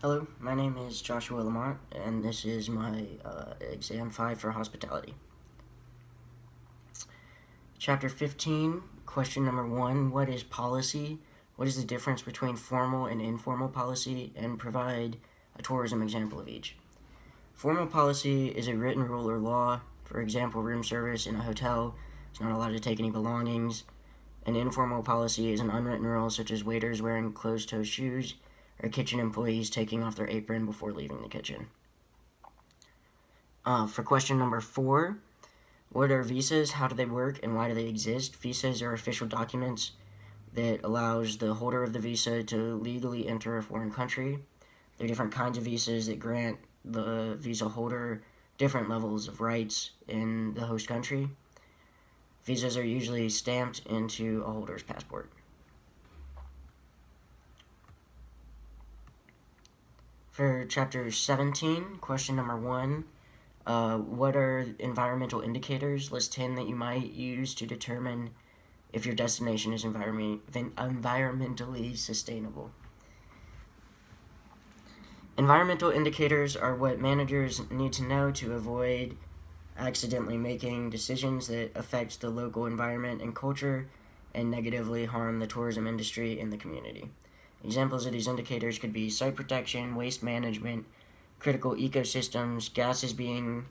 Hello, my name is Joshua Lamont, and this is my exam 5 for hospitality. Chapter 15, question number 1, what is policy? What is the difference between formal and informal policy? And provide a tourism example of each. Formal policy is a written rule or law. For example, room service in a hotel is not allowed to take any belongings. An informal policy is an unwritten rule, such as waiters wearing closed-toe shoes or kitchen employees taking off their apron before leaving the kitchen. For question number 4, what are visas, how do they work, and why do they exist? Visas are official documents that allows the holder of the visa to legally enter a foreign country. There are different kinds of visas that grant the visa holder different levels of rights in the host country. Visas are usually stamped into a holder's passport. For chapter 17, question number 1, what are environmental indicators? List 10 that you might use to determine if your destination is environmentally sustainable. Environmental indicators are what managers need to know to avoid accidentally making decisions that affect the local environment and culture and negatively harm the tourism industry in the community. Examples of these indicators could be site protection, waste management, critical ecosystems, gases being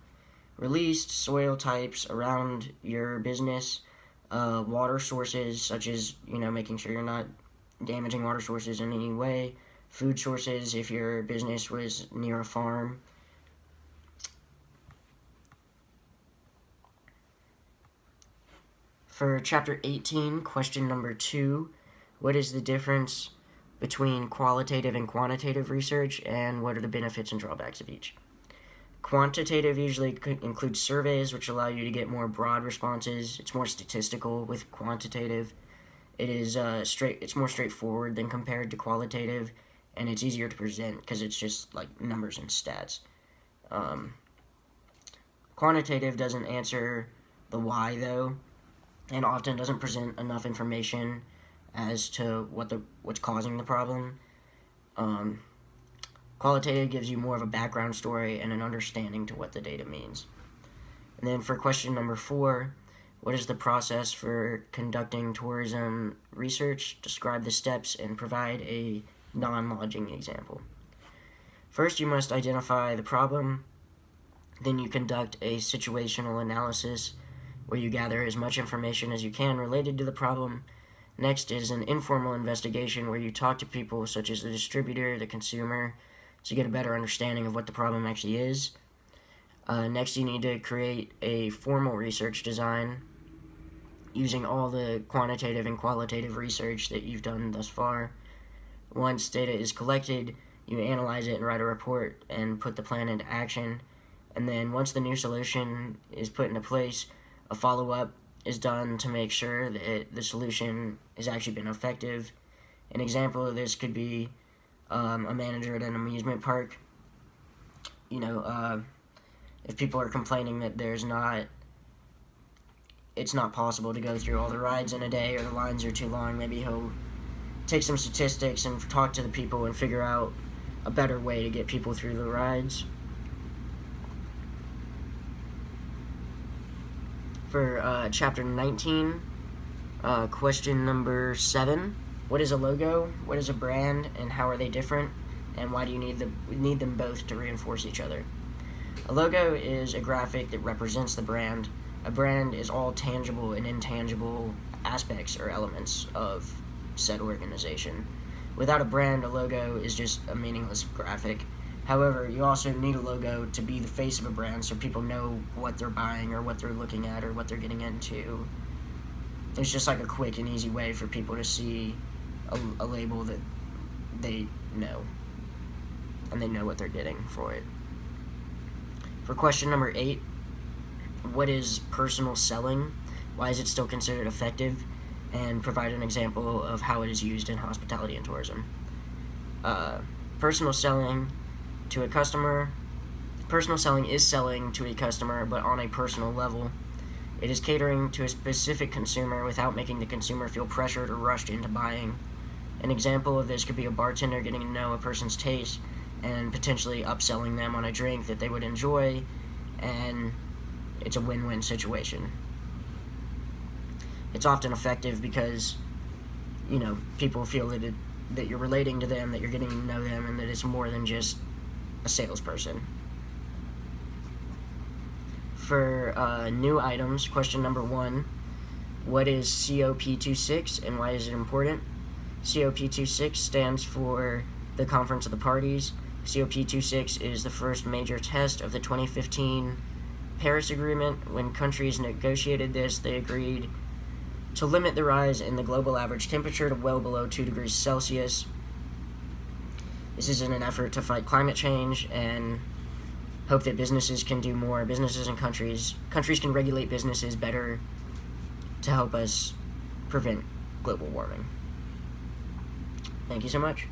released, soil types around your business, water sources, such as, making sure you're not damaging water sources in any way, food sources if your business was near a farm. For chapter 18, question number 2, what is the difference between qualitative and quantitative research, and what are the benefits and drawbacks of each? Quantitative usually includes surveys, which allow you to get more broad responses. It's more statistical with quantitative. It's more straightforward than compared to qualitative, and it's easier to present because it's just like numbers and stats. Quantitative doesn't answer the why, though, and often doesn't present enough information as to what's causing the problem. Qualitative gives you more of a background story and an understanding to what the data means. And then for question number 4, what is the process for conducting tourism research? Describe the steps and provide a non-lodging example. First, you must identify the problem. Then you conduct a situational analysis where you gather as much information as you can related to the problem. Next is an informal investigation where you talk to people such as the distributor, the consumer, to get a better understanding of what the problem actually is. Next, you need to create a formal research design using all the quantitative and qualitative research that you've done thus far. Once data is collected, you analyze it and write a report and put the plan into action. And then once the new solution is put into place, a follow-up is done to make sure that the solution has actually been effective. An example of this could be a manager at an amusement park. If people are complaining that it's not possible to go through all the rides in a day, or the lines are too long, maybe he'll take some statistics and talk to the people and figure out a better way to get people through the rides. For chapter 19, question number 7, what is a logo, what is a brand, and how are they different, and why do you need them both to reinforce each other? A logo is a graphic that represents the brand. A brand is all tangible and intangible aspects or elements of said organization. Without a brand, a logo is just a meaningless graphic. However, you also need a logo to be the face of a brand so people know what they're buying or what they're looking at or what they're getting into. It's just like a quick and easy way for people to see a label that they know, and they know what they're getting for it. For question number 8, what is personal selling? Why is it still considered effective? And provide an example of how it is used in hospitality and tourism. Personal selling to a customer. Personal selling is selling to a customer, but on a personal level. It is catering to a specific consumer without making the consumer feel pressured or rushed into buying. An example of this could be a bartender getting to know a person's taste and potentially upselling them on a drink that they would enjoy, and it's a win-win situation. It's often effective because, people feel that you're relating to them, that you're getting to know them, and that it's more than just a salesperson. For new items, question number 1, what is COP26 and why is it important? COP26 stands for the Conference of the Parties. COP26 is the first major test of the 2015 Paris Agreement. When countries negotiated this, they agreed to limit the rise in the global average temperature to well below 2 degrees Celsius. This is in an effort to fight climate change and hope that businesses can do more. Businesses and countries can regulate businesses better to help us prevent global warming. Thank you so much.